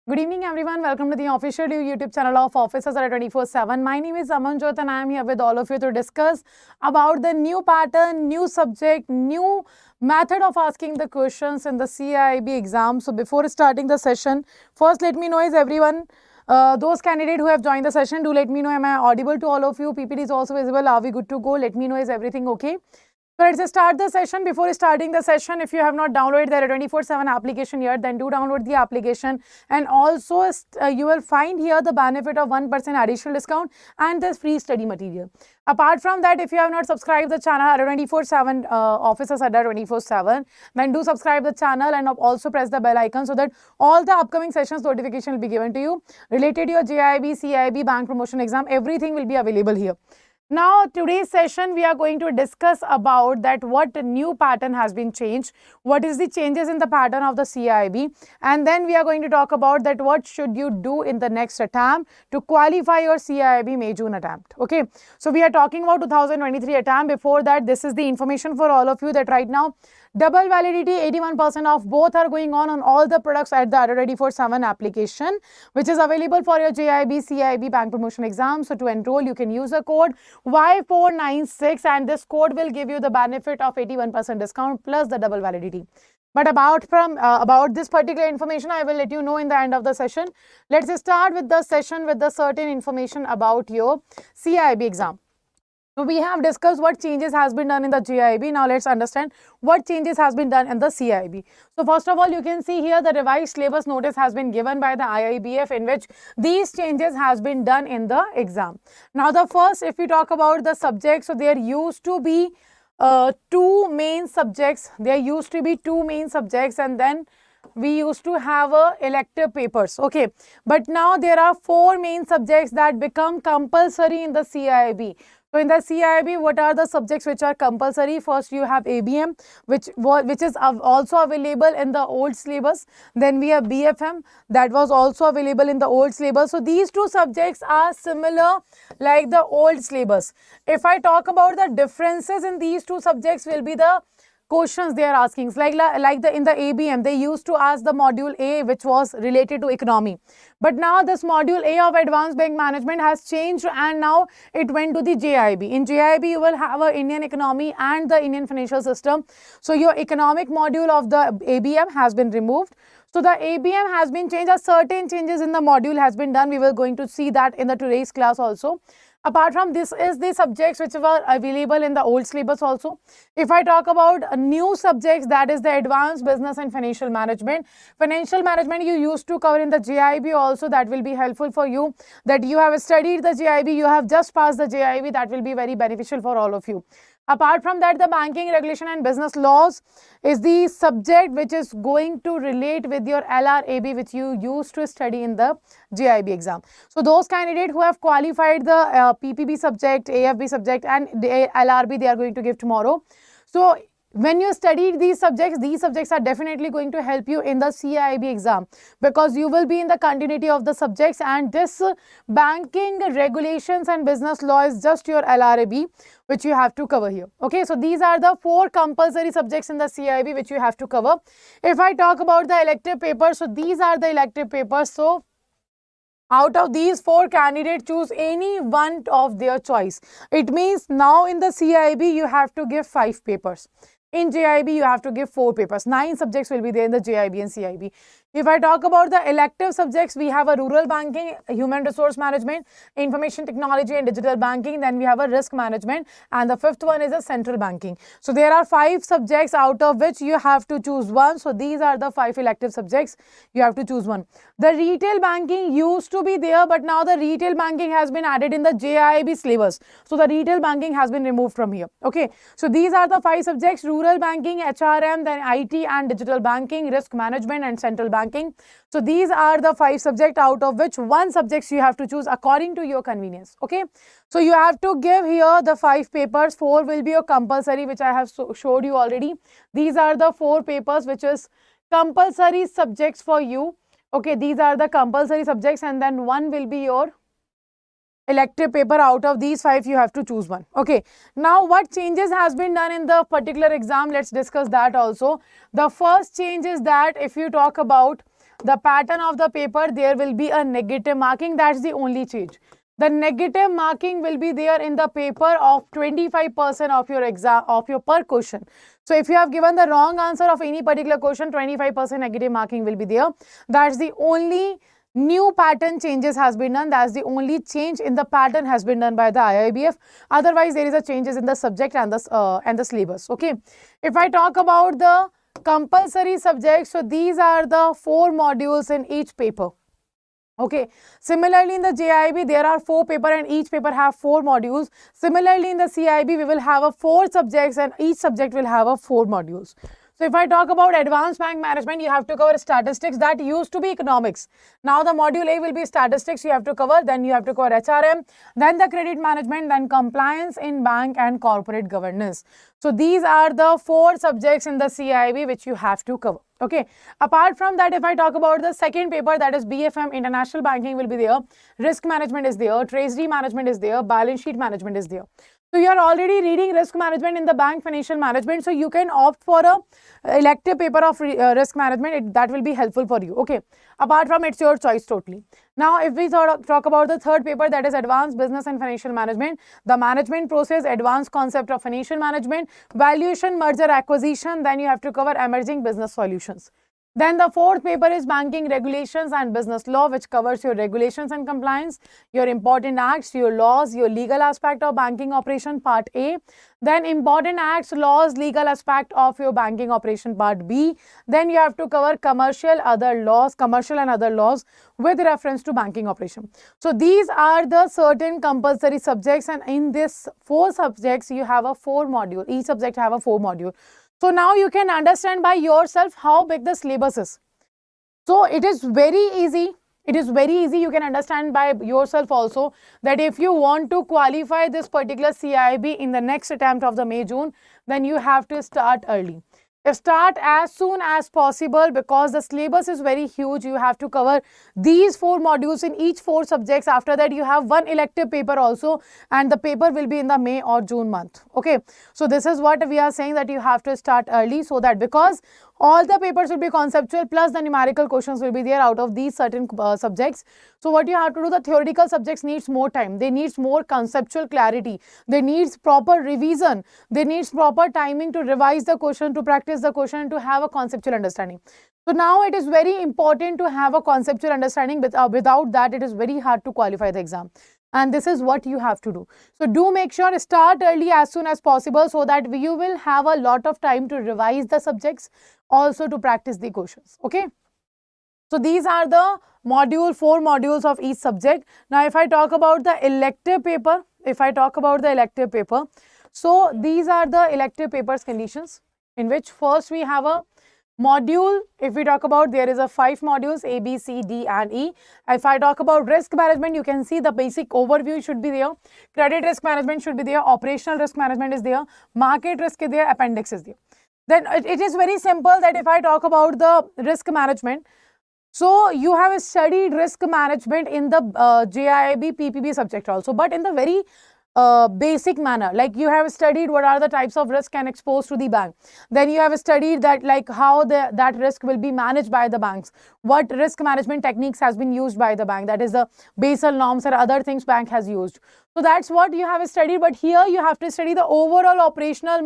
Good evening, everyone. Welcome to the official YouTube channel of Officers at 24/7. My name is Amanjot and I am here with all of you to discuss about the new pattern, new subject, new method of asking the questions in the CAIIB exam. So before starting the session, first let me know is everyone, those candidates who have joined the session, do let me know, am I audible to all of you? PPT is also visible. Are we good to go? Let me know, is everything okay? So let's start the session. Before starting the session, if you have not downloaded the 24/7 application yet, then do download the application. And also you will find here the benefit of 1% additional discount and the free study material. Apart from that, if you have not subscribed the channel Adda 24/7 Officers Adda 24/7, then do subscribe the channel and also press the bell icon so that all the upcoming sessions notification will be given to you related to your JAIIB, CAIIB, bank promotion exam. Everything will be available here. Now, today's session, we are going to discuss about that what new pattern has been changed, what is the changes in the pattern of the CAIIB, and then we are going to talk about that what should you do in the next attempt to qualify your CAIIB May June attempt. Okay, so we are talking about 2023 attempt. Before that, this is the information for all of you that right now double validity 81% off both are going on all the products at the Adda 24/7 application, which is available for your JAIIB, CAIIB bank promotion exam. So to enroll, you can use the code Y496 and this code will give you the benefit of 81% discount plus the double validity. But about this particular information, I will let you know in the end of the session. Let's start with the session with the certain information about your CAIIB exam. So we have discussed what changes has been done in the JAIIB. Now let's understand what changes has been done in the CAIIB. So first of all, you can see here the revised syllabus notice has been given by the IIBF in which these changes has been done in the exam. Now the first, if we talk about the subjects, so there used to be two main subjects. There used to be two main subjects and then we used to have elective papers, okay, but now there are four main subjects that become compulsory in the CAIIB. So in the CAIIB, what are the subjects which are compulsory? First, you have ABM, which is also available in the old syllabus. Then we have BFM, that was also available in the old syllabus. So these two subjects are similar like the old syllabus. If I talk about the differences in these two subjects, will be the questions they are asking. Like in the ABM, they used to ask the module A, which was related to economy. But now this module A of advanced bank management has changed and now it went to the JAIIB. In JAIIB, you will have a Indian economy and the Indian financial system. So your economic module of the ABM has been removed. So the ABM has been changed. Certain changes in the module has been done. We will going to see that in the today's class also. Apart from this is the subjects which were available in the old syllabus also. If I talk about new subjects, that is the advanced business and financial management. Financial management you used to cover in the JAIIB also. That will be helpful for you. That you have studied the JAIIB, you have just passed the JAIIB. That will be very beneficial for all of you. Apart from that, the banking regulation and business laws is the subject which is going to relate with your LRAB, which you used to study in the JAIIB exam. So those candidates who have qualified the PPB subject, AFB subject and the LRB, they are going to give tomorrow. So when you study these subjects are definitely going to help you in the CAIIB exam because you will be in the continuity of the subjects and this banking regulations and business law is just your LRAB which you have to cover here. Okay, so these are the four compulsory subjects in the CAIIB which you have to cover. If I talk about the elective papers, so these are the elective papers. So out of these four candidates, choose any one of their choice. It means now in the CAIIB, you have to give 5 papers. In JAIIB, you have to give 4 papers. 9 subjects will be there in the JAIIB and CAIIB. If I talk about the elective subjects, we have a rural banking, human resource management, information technology and digital banking. Then we have a risk management and the 5th one is a central banking. So there are 5 subjects out of which you have to choose one. So these are the 5 elective subjects. You have to choose one. The retail banking used to be there, but now the retail banking has been added in the JAIIB syllabus. So the retail banking has been removed from here. Okay. So these are the 5 subjects: rural banking, HRM, then IT and digital banking, risk management and central banking. So these are the 5 subjects out of which one subject you have to choose according to your convenience. Okay. So you have to give here the 5 papers. 4 will be your compulsory, which I have showed you already. These are the 4 papers which is compulsory subjects for you. Okay. These are the compulsory subjects and then one will be your elective paper. Out of these 5 you have to choose one. Okay, now what changes has been done in the particular exam, let's discuss that also. The first change is that if you talk about the pattern of the paper, there will be a negative marking. That's the only change. The negative marking will be there in the paper of 25% of your exam, of your per question. So if you have given the wrong answer of any particular question, 25% negative marking will be there. That's the only new pattern changes has been done. That's the only change in the pattern has been done by the IIBF. Otherwise, there is a changes in the subject and the syllabus. Okay. If I talk about the compulsory subjects, so these are the 4 modules in each paper. Okay. Similarly, in the JAIIB, there are 4 papers and each paper have 4 modules. Similarly, in the CAIIB, we will have a 4 subjects and each subject will have a 4 modules. So if I talk about advanced bank management, you have to cover statistics. That used to be economics. Now the module A will be statistics you have to cover. Then you have to cover HRM, then the credit management, then compliance in bank and corporate governance. So these are the 4 subjects in the CAIIB which you have to cover. Okay. Apart from that, if I talk about the second paper, that is BFM, international banking will be there. Risk management is there. Treasury management is there. Balance sheet management is there. So you are already reading risk management in the bank financial management. So you can opt for a elective paper of risk management. That will be helpful for you. Okay. Apart from, it's your choice totally. Now, if we talk about the third paper, that is advanced business and financial management, the management process, advanced concept of financial management, valuation, merger, acquisition, then you have to cover emerging business solutions. Then the fourth paper is banking regulations and business law, which covers your regulations and compliance, your important acts, your laws, your legal aspect of banking operation, part A. Then important acts, laws, legal aspect of your banking operation, part B. Then you have to cover commercial and other laws with reference to banking operation. So these are the certain compulsory subjects, and in this 4 subjects, you have a 4 module. Each subject have a 4 module. So now you can understand by yourself how big the syllabus is. So it is very easy. It is very easy. You can understand by yourself also that if you want to qualify this particular CAIIB in the next attempt of the May-June, then you have to start early. Start as soon as possible because the syllabus is very huge. You have to cover these 4 modules in each 4 subjects. After that, you have 1 elective paper also, and the paper will be in the May or June month. Okay. So this is what we are saying, that you have to start early, so that because all the papers will be conceptual plus the numerical questions will be there out of these certain subjects. So what you have to do, the theoretical subjects needs more time. They needs more conceptual clarity. They needs proper revision. They needs proper timing to revise the question, to practice the question, to have a conceptual understanding. So now it is very important to have a conceptual understanding. Without that, it is very hard to qualify the exam. And this is what you have to do. So do make sure start early as soon as possible, so that you will have a lot of time to revise the subjects, also to practice the questions. Okay. So these are the 4 modules of each subject. Now if I talk about the elective paper, so these are the elective papers conditions, in which first we have a module. If we talk about, there is a 5 modules, A, B, C, D and E. If I talk about risk management, you can see the basic overview should be there. Credit risk management should be there. Operational risk management is there. Market risk is there. Appendix is there. Then it is very simple that if I talk about the risk management, so you have studied risk management in the JAIIB PPB subject also, but in the very basic manner. Like you have studied what are the types of risk can expose to the bank. Then you have studied that like how that risk will be managed by the banks. What risk management techniques has been used by the bank. That is the Basel norms and other things bank has used. So that's what you have studied. But here you have to study the overall operational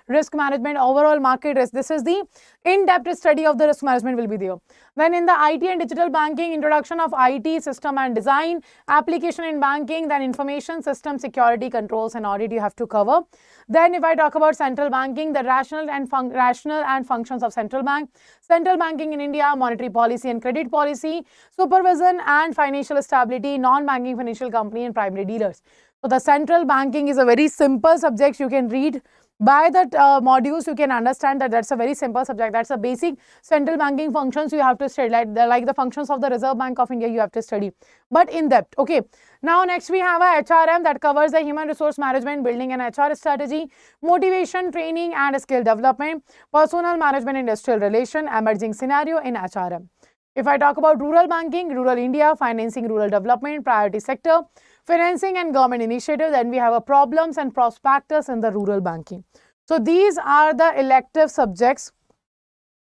risk management, overall market risk. This is the in-depth study of the risk management will be there. Then in the IT and digital banking, introduction of IT system and design, application in banking, then information system security controls and audit you have to cover. Then if I talk about central banking, the rational and functions of central bank, central banking in India, monetary policy and credit policy, supervision and financial stability, non-banking financial company and primary dealers. So the central banking is a very simple subject. You can read by the modules, you can understand that that's a very simple subject. That's a basic central banking functions you have to study, like the functions of the Reserve Bank of India you have to study, but in depth. Okay. Now next we have a HRM that covers the human resource management, building an HR strategy, motivation, training and skill development, personal management, industrial relation, emerging scenario in HRM. If I talk about rural banking, rural India, financing rural development, priority sector, financing and government initiative, then we have a problems and prospectus in the rural banking. So these are the elective subjects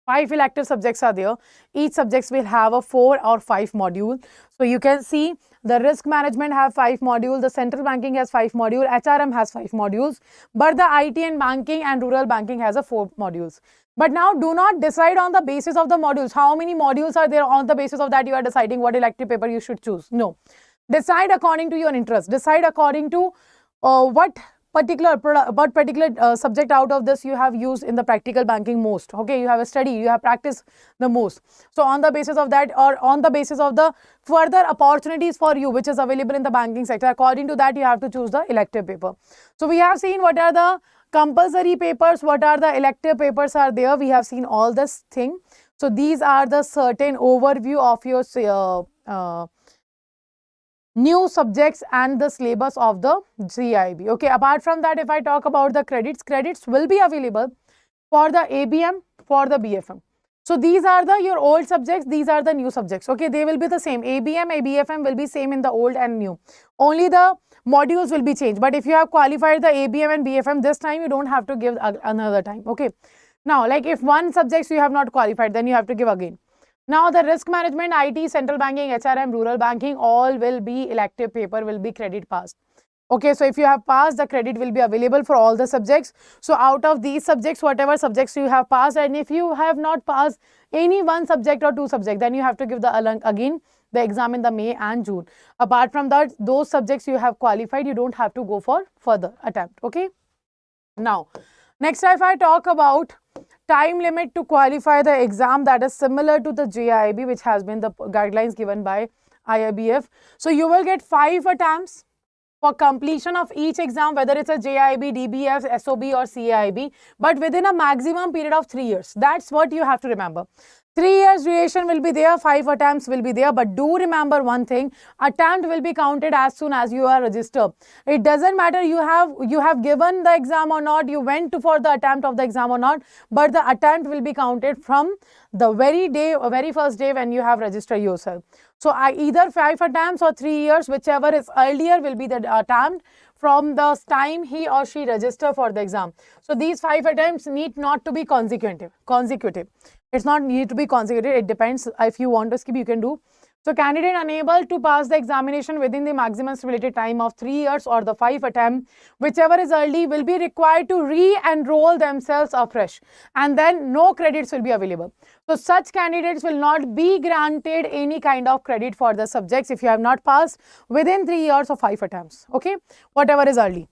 5 elective subjects are there. Each subjects will have a 4 or 5 module. So you can see the risk management have 5 modules, the central banking has 5 modules, HRM has 5 modules, but the IT and banking and rural banking has a 4 modules. But now do not decide on the basis of the modules. How many modules are there? On the basis of that you are deciding what elective paper you should choose. No. Decide according to your interest. Decide according to what particular subject out of this you have used in the practical banking most. Okay, you have studied, you have practiced the most. So on the basis of that, or on the basis of the further opportunities for you which is available in the banking sector, according to that you have to choose the elective paper. So we have seen what are the compulsory papers, what are the elective papers are there. We have seen all this thing. So these are the certain overview of your new subjects and the syllabus of the JAIIB. Okay, apart from that, if I talk about the credits will be available for the ABM, for the BFM. So these are the your old subjects, these are the new subjects. Okay, they will be the same. ABM, ABFM will be same in the old and new. Only the modules will be changed. But if you have qualified the ABM and BFM this time, you don't have to give another time. Okay. Now, like if one subjects you have not qualified, then you have to give again. Now, the risk management, IT, central banking, HRM, rural banking, all will be elective paper, will be credit passed. Okay, so if you have passed, the credit will be available for all the subjects. So out of these subjects, whatever subjects you have passed, and if you have not passed any one subject or 2 subjects, then you have to give again the exam in the May and June. Apart from that, those subjects you have qualified, you don't have to go for further attempt. Okay. Now, next if I talk about time limit to qualify the exam, that is similar to the JAIIB, which has been the guidelines given by IIBF. So you will get 5 attempts for completion of each exam, whether it's a JAIIB, DBF, SOB or CAIIB, but within a maximum period of 3 years. That's what you have to remember. 3 years duration will be there, 5 attempts will be there, but do remember one thing, attempt will be counted as soon as you are registered. It doesn't matter you have given the exam or not, you went for the attempt of the exam or not, but the attempt will be counted from the very first day when you have registered yourself. So either 5 attempts or 3 years, whichever is earlier will be the attempt from the time he or she register for the exam. So these 5 attempts need not to be consecutive. It's not need to be consecutive. It depends. If you want to skip, you can do. So candidate unable to pass the examination within the maximum stipulated time of 3 years or the 5 attempt, whichever is early, will be required to re-enroll themselves afresh, and then no credits will be available. So such candidates will not be granted any kind of credit for the subjects if you have not passed within 3 years or 5 attempts. Okay, whatever is early.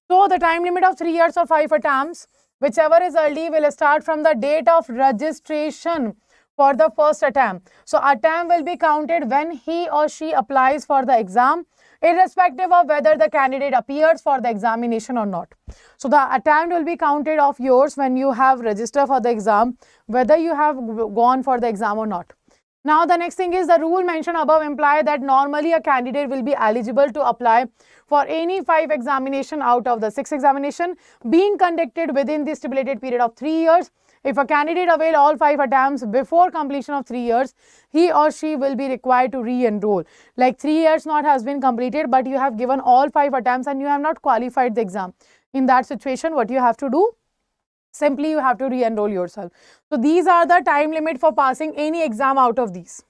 So the time limit of 3 years or 5 attempts, whichever is early, will start from the date of registration for the first attempt. So attempt will be counted when he or she applies for the exam, irrespective of whether the candidate appears for the examination or not. So the attempt will be counted of yours when you have registered for the exam, whether you have gone for the exam or not. Now the next thing is the rule mentioned above imply that normally a candidate will be eligible to apply for any 5 examination out of the 6 examination being conducted within the stipulated period of 3 years. If a candidate avail all 5 attempts before completion of 3 years, he or she will be required to re-enroll. Like 3 years not has been completed, but you have given all 5 attempts and you have not qualified the exam. In that situation, what you have to do? Simply you have to re-enroll yourself. So these are the time limit for passing any exam out of these.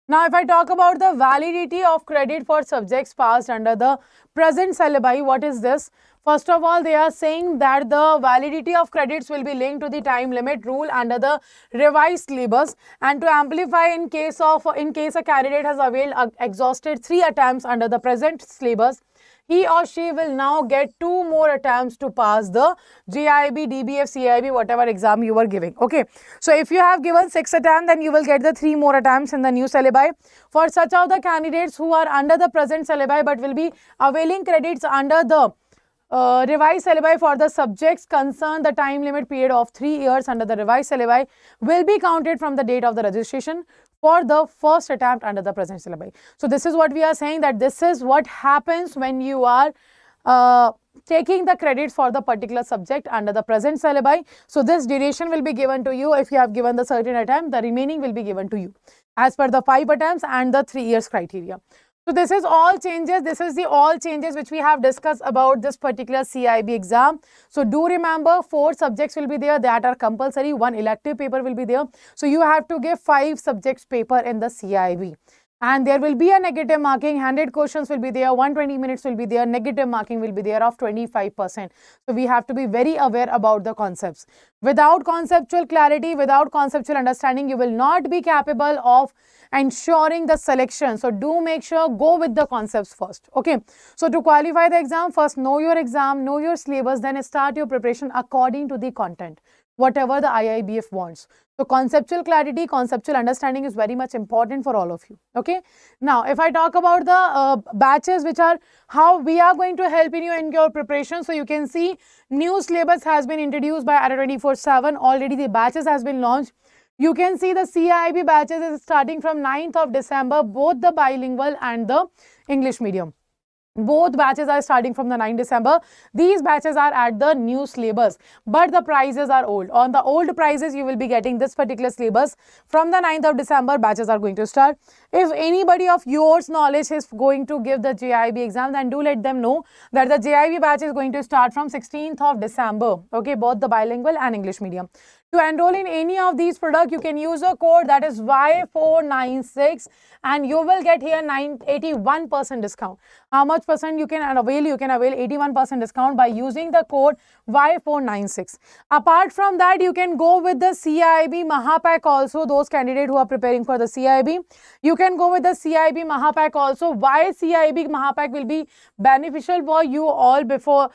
Now, if I talk about the validity of credit for subjects passed under the present syllabi, what is this? First of all, they are saying that the validity of credits will be linked to the time limit rule under the revised syllabus, and to amplify in case a candidate has availed exhausted 3 attempts under the present syllabus, he or she will now get 2 more attempts to pass the JAIIB, DBF, CAIIB, whatever exam you were giving. Okay. So if you have given 6 attempts, then you will get the 3 more attempts in the new syllabi. For such of the candidates who are under the present syllabi but will be availing credits under the revised syllabi for the subjects concerned, the time limit period of 3 years under the revised syllabi will be counted from the date of the registration for the first attempt under the present syllabi. So this is what we are saying, that this is what happens when you are taking the credits for the particular subject under the present syllabi. So this duration will be given to you. If you have given the certain attempt, the remaining will be given to you as per the 5 attempts and the 3 years criteria. So this is all changes. This is the all changes which we have discussed about this particular CAIIB exam. So do remember 4 subjects will be there that are compulsory. 1 elective paper will be there. So you have to give 5 subjects paper in the CAIIB. And there will be a negative marking, 100 questions will be there, 120 minutes will be there, negative marking will be there of 25%. So we have to be very aware about the concepts. Without conceptual clarity, without conceptual understanding, you will not be capable of ensuring the selection. So do make sure go with the concepts first. Okay. So to qualify the exam, first know your exam, know your syllabus, then start your preparation according to the content, whatever the IIBF wants. So conceptual clarity, conceptual understanding is very much important for all of you. Okay. Now, if I talk about the batches, which are how we are going to help you in your preparation. So you can see new syllabus has been introduced by Adda 24/7. Already the batches has been launched. You can see the CAIIB batches is starting from 9th of December, both the bilingual and the English medium. Both batches are starting from the 9th December. These batches are at the new syllabus, but the prices are old. On the old prices, you will be getting this particular syllabus. From the 9th of December, batches are going to start. If anybody of yours knowledge is going to give the JAIIB exam, then do let them know that the JAIIB batch is going to start from 16th of December. Okay, both the bilingual and English medium. To enroll in any of these products, you can use a code that is Y496 and you will get here 81% discount. How much percent you can avail? You can avail 81% discount by using the code Y496. Apart from that, you can go with the CAIIB Mahapack also. Those candidates who are preparing for the CAIIB, you can go with the CAIIB Mahapack also. Why CAIIB Mahapack will be beneficial for you all before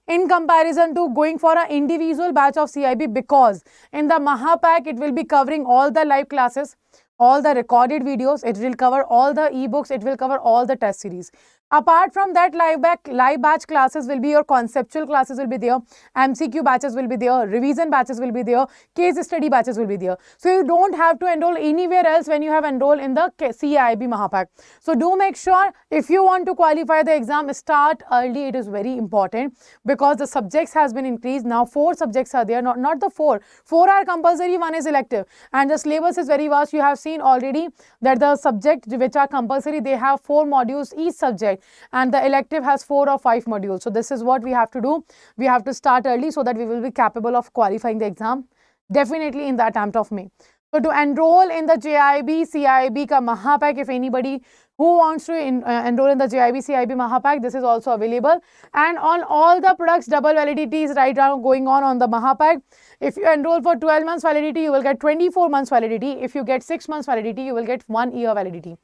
in comparison to going for an individual batch of CAIIB, because in the Mahapack, it will be covering all the live classes, all the recorded videos, it will cover all the ebooks, it will cover all the test series. Apart from that, live batch classes will be your conceptual classes will be there, MCQ batches will be there, revision batches will be there, case study batches will be there. So you don't have to enroll anywhere else when you have enrolled in the CAIIB Mahapack. So do make sure if you want to qualify the exam, start early. It is very important because the subjects has been increased. Now 4 subjects are there, not the 4. 4 are compulsory, 1 is elective, and the syllabus is very vast. You have seen already that the subject which are compulsory, they have 4 modules each subject, and the elective has 4 or 5 modules. So this is what we have to do. We have to start early so that we will be capable of qualifying the exam definitely in the attempt of May. So to enroll in the JAIIB CAIIB ka Mahapack, if anybody who wants to enroll in the JAIIB CAIIB Mahapack, this is also available. And on all the products, double validity is right now going on the Mahapack. If you enroll for 12 months validity, you will get 24 months validity. If you get 6 months validity, you will get 1 year validity.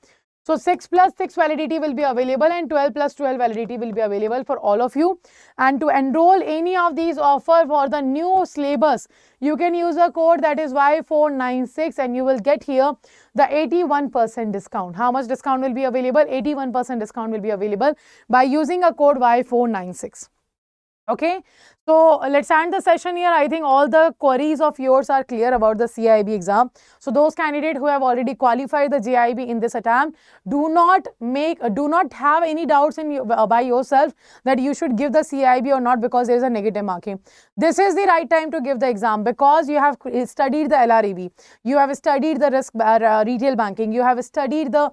So 6 plus 6 validity will be available and 12 plus 12 validity will be available for all of you. And to enroll any of these offer for the new syllabus, you can use a code that is Y496 and you will get here the 81% discount. How much discount will be available? 81% discount will be available by using a code Y496. Okay, so let's end the session here. I think all the queries of yours are clear about the CAIIB exam. So those candidates who have already qualified the JAIIB in this attempt, do not have any doubts in by yourself that you should give the CAIIB or not because there is a negative marking. This is the right time to give the exam because you have studied the LREB, you have studied the risk retail banking, you have studied the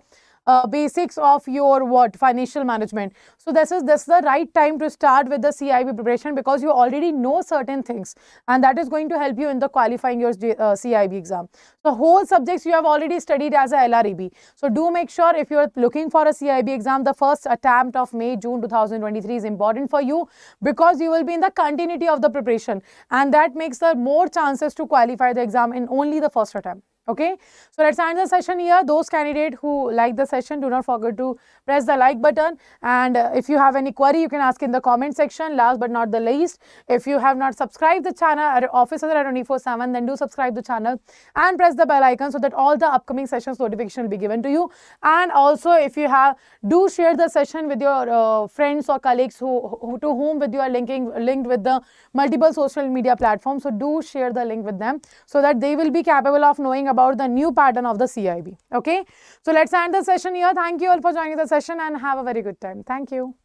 basics of your financial management. So this is the right time to start with the CAIIB preparation because you already know certain things and that is going to help you in the qualifying your CAIIB exam. So whole subjects you have already studied as a LREB. So do make sure if you are looking for a CAIIB exam, the first attempt of May-June 2023 is important for you because you will be in the continuity of the preparation and that makes the more chances to qualify the exam in only the first attempt. Okay, so let's end the session here. Those candidates who like the session, do not forget to press the like button, and if you have any query, you can ask in the comment section. Last but not the least, if you have not subscribed the channel at Officers at 24/7, then do subscribe the channel and press the bell icon so that all the upcoming sessions notification will be given to you. And also, if you have, do share the session with your friends or colleagues who to whom with you are linked with the multiple social media platforms. So do share the link with them so that they will be capable of knowing about the new pattern of the CAIIB. Okay, so let's end the session here. Thank you all for joining the session and have a very good time. Thank you.